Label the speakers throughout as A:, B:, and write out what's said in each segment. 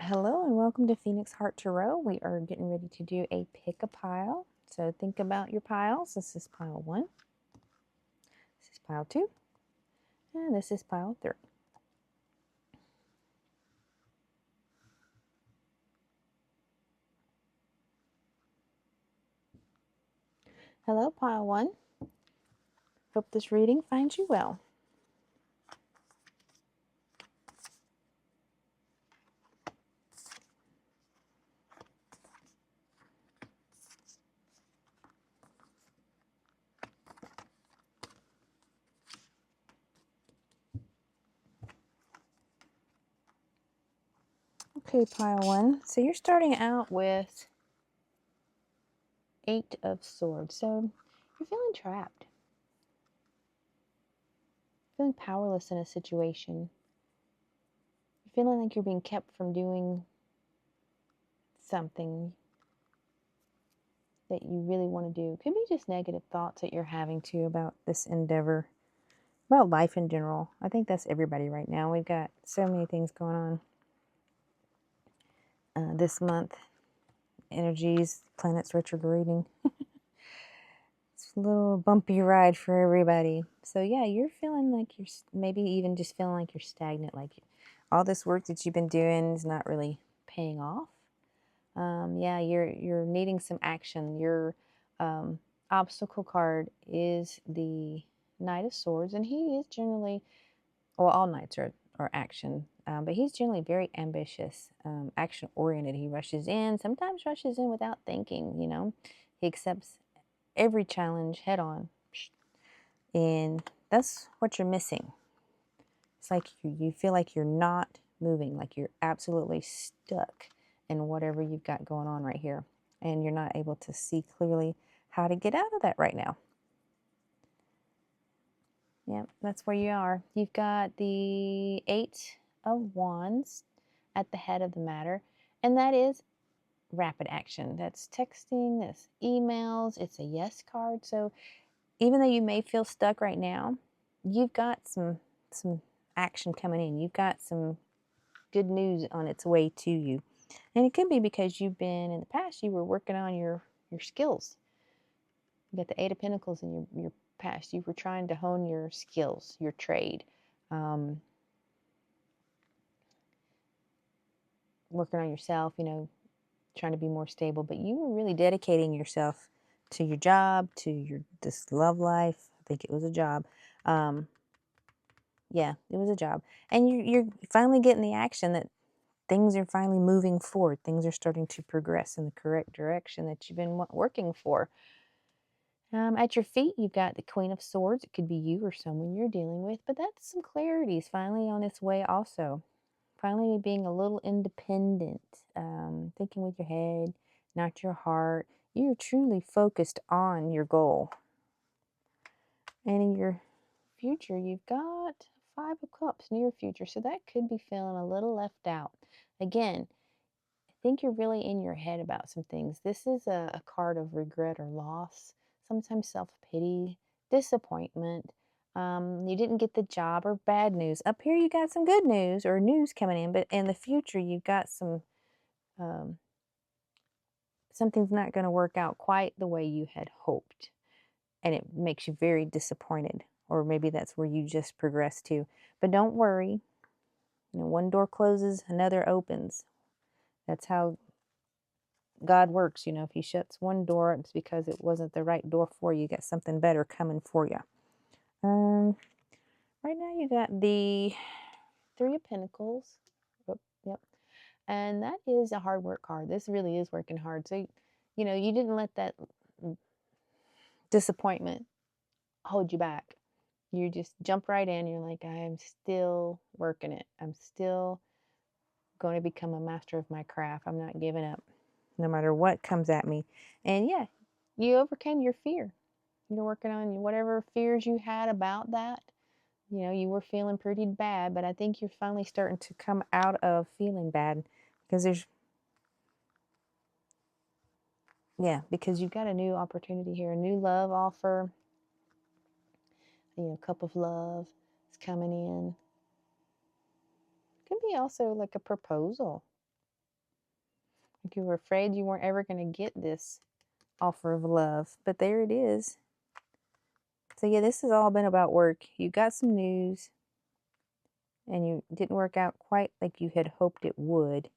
A: Hello and welcome to Phoenix Heart Tarot. We are getting ready to do a pick a pile. So think about your piles. This is pile 1. This is pile 2. And this is pile 3. Hello, pile 1. Hope this reading finds you well. Okay, pile 1. So you're starting out with 8 of Swords. So you're feeling trapped. Feeling powerless in a situation. You're feeling like you're being kept from doing something that you really want to do. Could be just negative thoughts that you're having too about this endeavor, about life in general. I think that's everybody right now. We've got so many things going on this month. Energies, planets retrograding. It's a little bumpy ride for everybody. So yeah, you're feeling like you're maybe even just feeling like you're stagnant, like all this work that you've been doing is not really paying off. Yeah, you're needing some action. Your obstacle card is the Knight of Swords, and he is generally, well, all knights are action, but he's generally very ambitious, action oriented. He rushes in, sometimes rushes in without thinking. He accepts every challenge head on, and that's what you're missing. It's like you feel like you're not moving, like you're absolutely stuck in whatever you've got going on right here. And you're not able to see clearly how to get out of that right now. Yeah, that's where you are. You've got the 8 of Wands at the head of the matter. And that is rapid action. That's texting, that's emails, it's a yes card. So even though you may feel stuck right now, you've got some action coming in. You've got some good news on its way to you. And it could be because you've been, in the past, you were working on your skills. You got the 8 of Pentacles in your past. You were trying to hone your skills, your trade. Working on yourself, trying to be more stable. But you were really dedicating yourself to your job, to this love life. I think it was a job. Yeah, it was a job. And you're finally getting the action that things are finally moving forward. Things are starting to progress in the correct direction that you've been working for. At your feet, you've got the Queen of Swords. It could be you or someone you're dealing with, but that's some clarity is finally on its way also. Finally being a little independent, thinking with your head, not your heart. You're truly focused on your goal. And in your future, you've got 5 of Cups, near future. So that could be feeling a little left out. Again, I think you're really in your head about some things. This is a card of regret or loss, sometimes self-pity, disappointment. You didn't get the job or bad news. Up here you got some good news or news coming in, but in the future you've got something's not going to work out quite the way you had hoped. And it makes you very disappointed. Or maybe that's where you just progressed to. But don't worry. One door closes, another opens. That's how God works. If he shuts one door, it's because it wasn't the right door for you. You got something better coming for you. Right now you got the 3 of Pentacles. Oh, yep. And that is a hard work card. This really is working hard. So, you didn't let that disappointment hold you back. You just jump right in. You're like, I am still working it. I'm still going to become a master of my craft. I'm not giving up no matter what comes at me. And yeah, you overcame your fear. You're working on whatever fears you had about that. You were feeling pretty bad, but I think you're finally starting to come out of feeling bad because because you've got a new opportunity here, a new love offer. Cup of love is coming in. Could be also like a proposal. Like you were afraid you weren't ever going to get this offer of love, but there it is. So yeah, this has all been about work. You got some news and you didn't work out quite like you had hoped it would.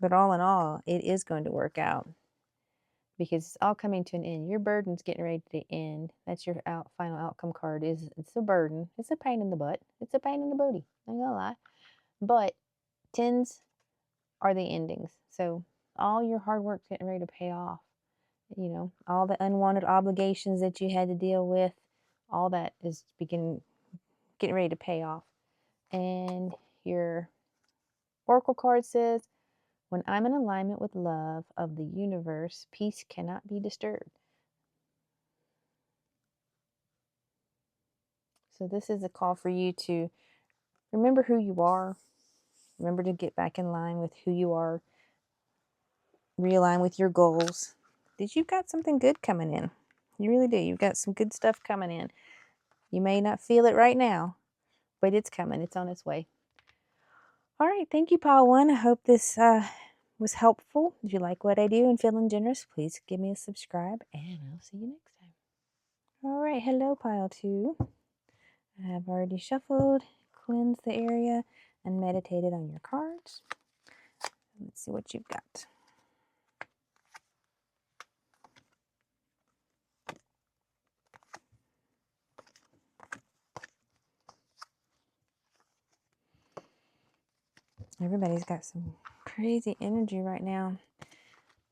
A: But all in all, it is going to work out because it's all coming to an end. Your burden's getting ready to end. That's your final outcome card. It's a burden. It's a pain in the butt. It's a pain in the booty. I ain't gonna lie. But tens are the endings. So all your hard work's getting ready to pay off. You know, all the unwanted obligations that you had to deal with, all that is getting ready to pay off. And your oracle card says, when I'm in alignment with love of the universe, peace cannot be disturbed. So this is a call for you to remember who you are. Remember to get back in line with who you are. Realign with your goals. Because you've got something good coming in. You really do. You've got some good stuff coming in. You may not feel it right now, but it's coming. It's on its way. All right. Thank you, Pile 1. I hope this was helpful. If you like what I do and feeling generous, please give me a subscribe, and I'll see you next time. All right. Hello, Pile 2. I have already shuffled, cleansed the area, and meditated on your cards. Let's see what you've got. Everybody's got some crazy energy right now.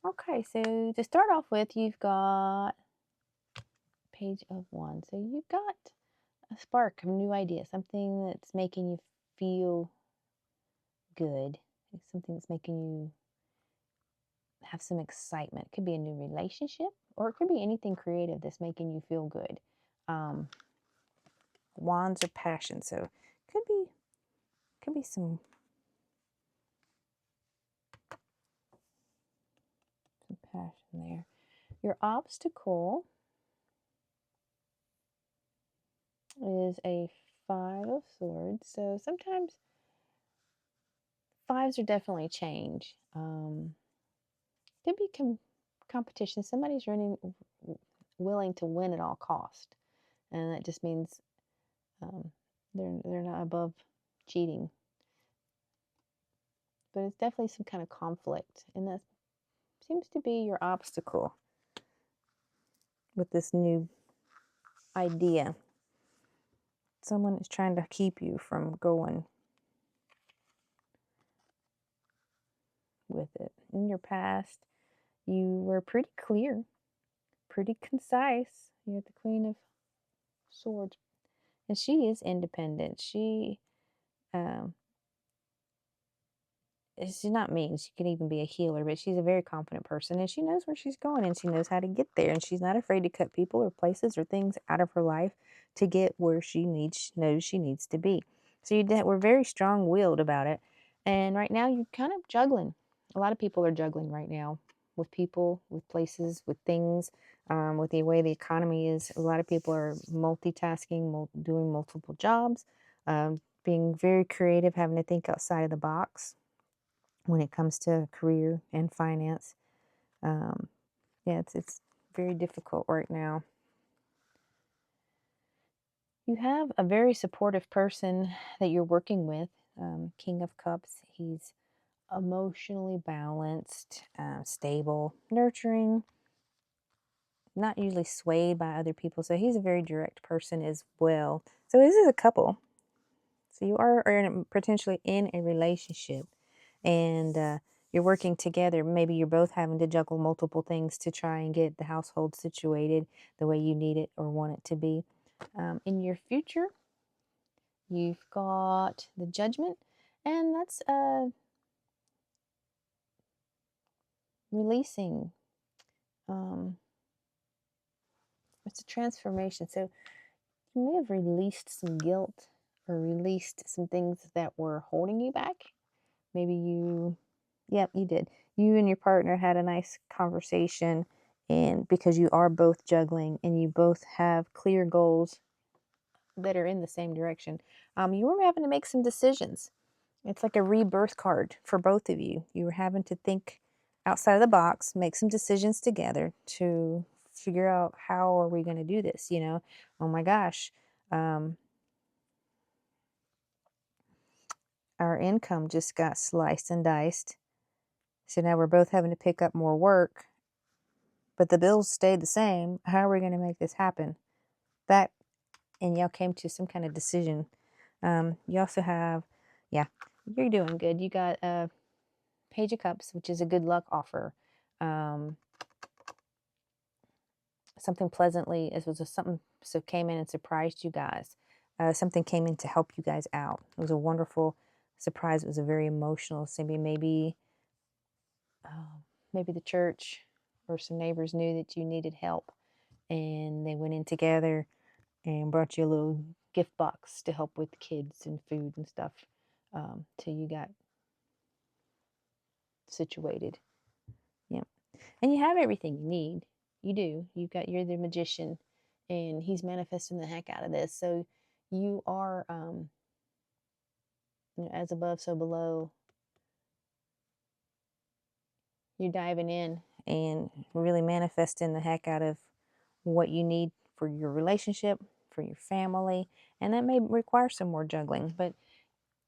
A: Okay, so to start off with, you've got Page of Wands. So you've got a spark, a new idea, something that's making you feel good, something that's making you have some excitement. It could be a new relationship, or it could be anything creative that's making you feel good. Wands are passion, so could be some passion there. Your obstacle is a 5 of Swords. So sometimes 5s are definitely change. Could be competition. Somebody's willing to win at all cost, and that just means they're not above cheating. But it's definitely some kind of conflict, and that seems to be your obstacle with this new idea. Someone is trying to keep you from going with it. In your past, you were pretty clear, pretty concise. You're the Queen of Swords, and she is independent. She's not mean. She can even be a healer, but she's a very confident person, and she knows where she's going, and she knows how to get there, and she's not afraid to cut people or places or things out of her life to get where she knows she needs to be. So we're very strong-willed about it, and right now you're kind of juggling. A lot of people are juggling right now with people, with places, with things, with the way the economy is. A lot of people are multitasking, doing multiple jobs, being very creative, having to think outside of the box when it comes to career and finance. Yeah, it's very difficult right now. You have a very supportive person that you're working with, King of Cups. He's emotionally balanced, stable, nurturing, not usually swayed by other people. So he's a very direct person as well. So this is a couple. So you are potentially in a relationship, and you're working together. Maybe you're both having to juggle multiple things to try and get the household situated the way you need it or want it to be. In your future, you've got the Judgment, and that's releasing. It's a transformation. So you may have released some guilt or released some things that were holding you back. Maybe yep, you did. You and your partner had a nice conversation, and because you are both juggling and you both have clear goals that are in the same direction, you were having to make some decisions. It's like a rebirth card for both of you. You were having to think outside of the box, make some decisions together to figure out how are we going to do this, you know? Oh my gosh. Our income just got sliced and diced. So now we're both having to pick up more work, but the bills stayed the same. How are we going to make this happen? That, and y'all came to some kind of decision. You also have, yeah, you're doing good. You got a Page of Cups, which is a good luck offer. Something pleasantly, it was something so came in and surprised you guys. Something came in to help you guys out. It was a wonderful surprise. It was a very emotional. Maybe the church or some neighbors knew that you needed help, and they went in together and brought you a little gift box to help with kids and food and stuff till you got situated. Yeah, and you have everything you need. You do. You're the magician, and he's manifesting the heck out of this. So you are, as above, so below. You're diving in and really manifesting the heck out of what you need for your relationship, for your family, and that may require some more juggling. But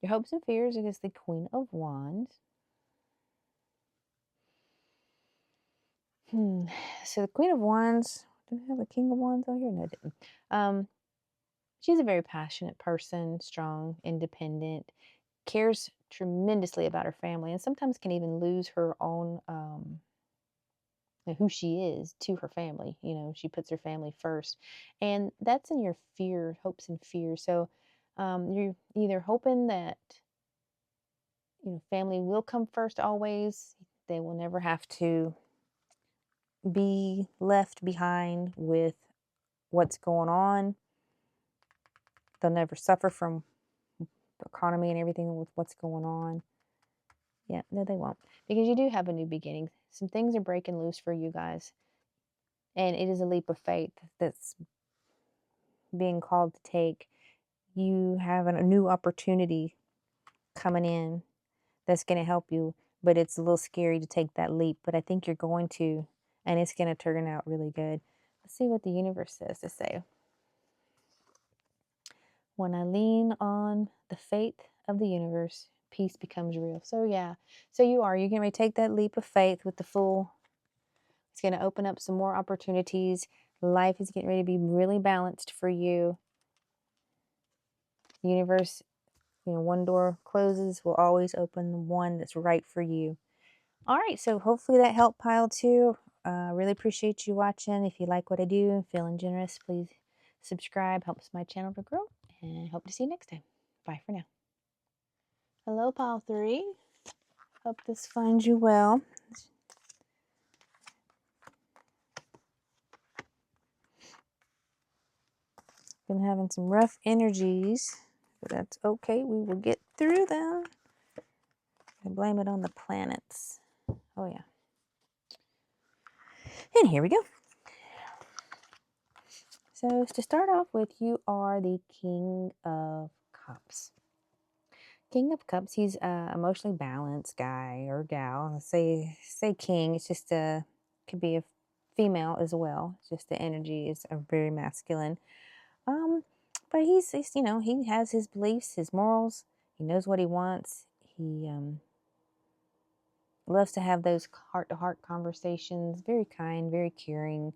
A: your hopes and fears is the Queen of Wands. So the Queen of Wands, do I have a King of Wands on here? No, I didn't. She's a very passionate person, strong, independent, cares tremendously about her family, and sometimes can even lose her own who she is to her family. She puts her family first, and that's in your fear, hopes and fears. So you're either hoping that family will come first always. They will never have to be left behind with what's going on. They'll never suffer from the economy and everything with what's going on. Yeah, no, they won't. Because you do have a new beginning. Some things are breaking loose for you guys. And it is a leap of faith that's being called to take. You have a new opportunity coming in that's going to help you, but it's a little scary to take that leap. But I think you're going to, and it's going to turn out really good. Let's see what the universe says to say. When I lean on the faith of the universe, peace becomes real. So yeah, so you're going to take that leap of faith with the Fool. It's going to open up some more opportunities. Life is getting ready to be really balanced for you. The universe, one door closes will always open the one that's right for you. All right, so hopefully that helped, Pile 2. Really appreciate you watching. If you like what I do and feeling generous, please subscribe. Helps my channel to grow. And I hope to see you next time. Bye for now. Hello, Pile 3. Hope this finds you well. Been having some rough energies, but that's okay. We will get through them. I blame it on the planets. Oh, yeah. And here we go. So to start off with, you are the King of Cups. King of Cups, he's an emotionally balanced guy or gal. Let's say king. It's just could be a female as well. It's just the energy is very masculine. But he's he has his beliefs, his morals. He knows what he wants. He loves to have those heart-to-heart conversations. Very kind, very caring,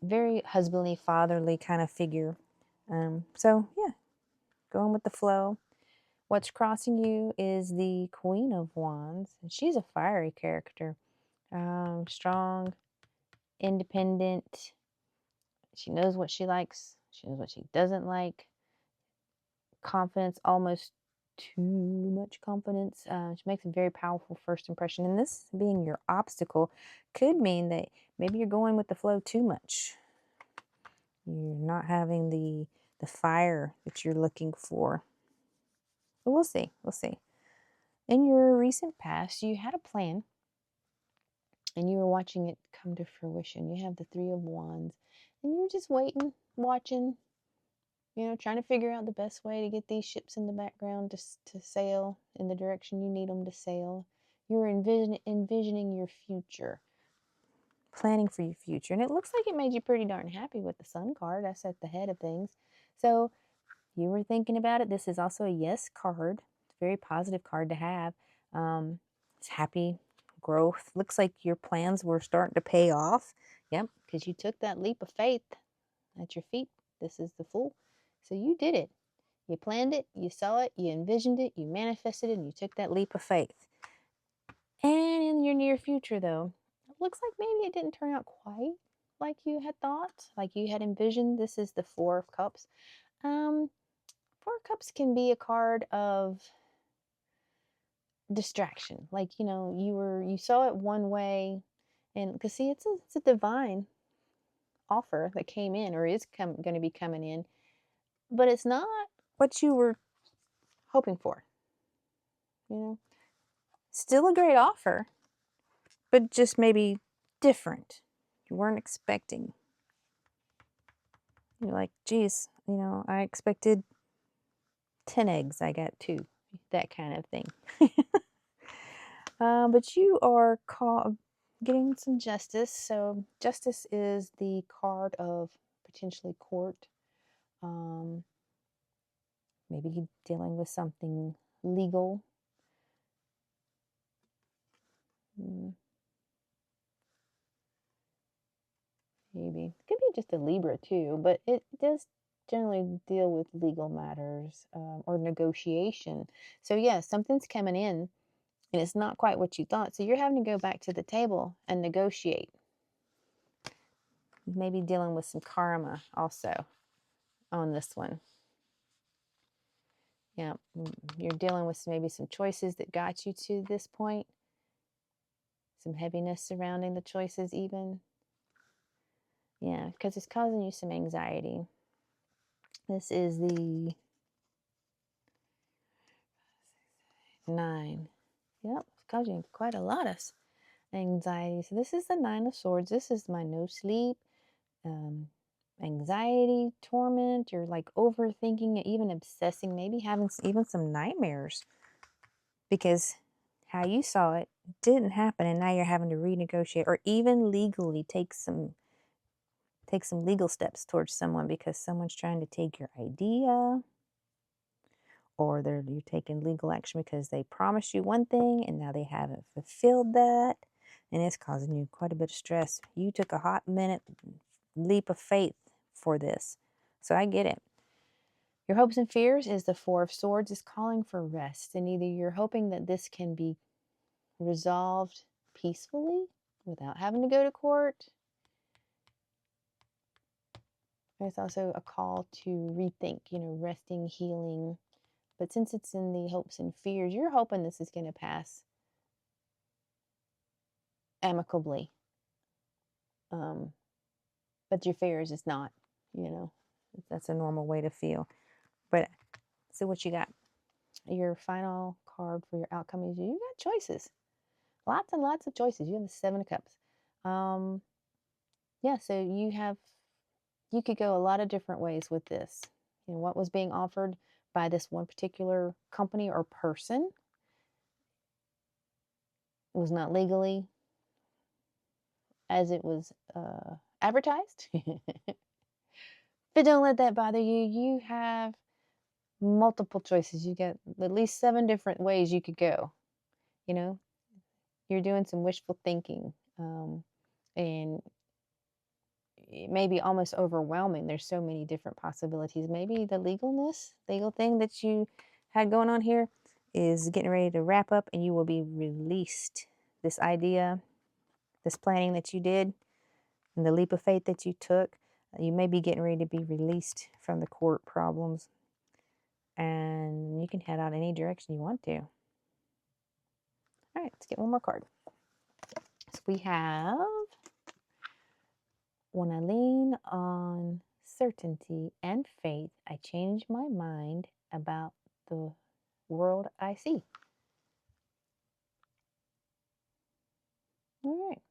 A: very husbandly, fatherly kind of figure. So yeah, going with the flow. What's crossing you is the Queen of Wands, and she's a fiery character. Strong, independent. She knows what she likes. She knows what she doesn't like. Confidence, almost too much confidence. She makes a very powerful first impression. And this being your obstacle could mean that maybe you're going with the flow too much. You're not having the fire that you're looking for. But we'll see. We'll see. In your recent past, you had a plan and you were watching it come to fruition. You have the Three of Wands and you were just waiting, watching, You know, trying to figure out the best way to get these ships in the background to sail in the direction you need them to sail. You're envisioning your future, planning for your future. And it looks like it made you pretty darn happy with the Sun card. That's at the head of things. So you were thinking about it. This is also a yes card. It's a very positive card to have. It's happy growth. Looks like your plans were starting to pay off. Yep, because you took that leap of faith at your feet. This is the Fool. So you did it. You planned it, you saw it, you envisioned it, you manifested it, and you took that leap of faith. And in your near future, though, it looks like maybe it didn't turn out quite like you had thought, like you had envisioned. This is the Four of Cups. Four of Cups can be a card of distraction. Like, you know, you saw it one way, and because see, it's a divine offer that came in or is going to be coming in, but it's not what you were hoping for. You know, still a great offer, but just maybe different. You weren't expecting. You're like, geez, you know, I expected 10 eggs. I got 2. That kind of thing. But you are getting some justice. So justice is the card of potentially court. Maybe dealing with something legal. Maybe. It could be just a Libra too, but it does generally deal with legal matters or negotiation. So yeah, something's coming in and it's not quite what you thought. So you're having to go back to the table and negotiate. Maybe dealing with some karma also on this one. Yeah, you're dealing with maybe some choices that got you to this point. Some heaviness surrounding the choices even. Yeah, because it's causing you some anxiety. This is the 9. Yep, it's causing quite a lot of anxiety. So this is the 9 of Swords. This is my no sleep, anxiety, torment. You're like overthinking, even obsessing, maybe having even some nightmares because how you saw it didn't happen, and now you're having to renegotiate or even legally take some legal steps towards someone because someone's trying to take your idea, or you're taking legal action because they promised you one thing and now they haven't fulfilled that, and it's causing you quite a bit of stress. You took a hot minute leap of faith for this, so I get it. Your hopes and fears is the 4 of Swords, is calling for rest, and either you're hoping that this can be resolved peacefully without having to go to court. There's also a call to rethink, you know, resting, healing. But since it's in the hopes and fears, you're hoping this is going to pass amicably. But your fears is not, you know, that's a normal way to feel. But so what you got? Your final card for your outcome is you got choices. Lots and lots of choices. You have the 7 of Cups. Yeah, so you could go a lot of different ways with this. You know, what was being offered by this one particular company or person was not legally as it was advertised. But don't let that bother you. You have multiple choices. You got at least 7 different ways you could go. You know, you're doing some wishful thinking, and it may be almost overwhelming. There's so many different possibilities. Maybe the legal thing that you had going on here is getting ready to wrap up, and you will be released. This idea, this planning that you did, and the leap of faith that you took, you may be getting ready to be released from the court problems, and you can head out any direction you want to. All right, let's get one more card. So we have, when I lean on certainty and faith, I change my mind about the world I see. All right.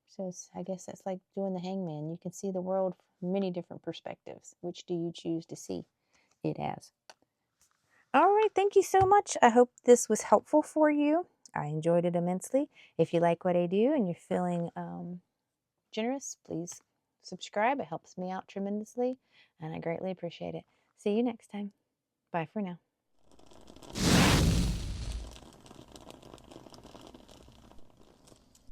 A: So I guess that's like doing the hangman. You can see the world from many different perspectives. Which do you choose to see? It has. All right, thank you so much. I hope this was helpful for you. I enjoyed it immensely. If you like what I do and you're feeling generous, please subscribe. It helps me out tremendously, and I greatly appreciate it. See you next time. Bye for now.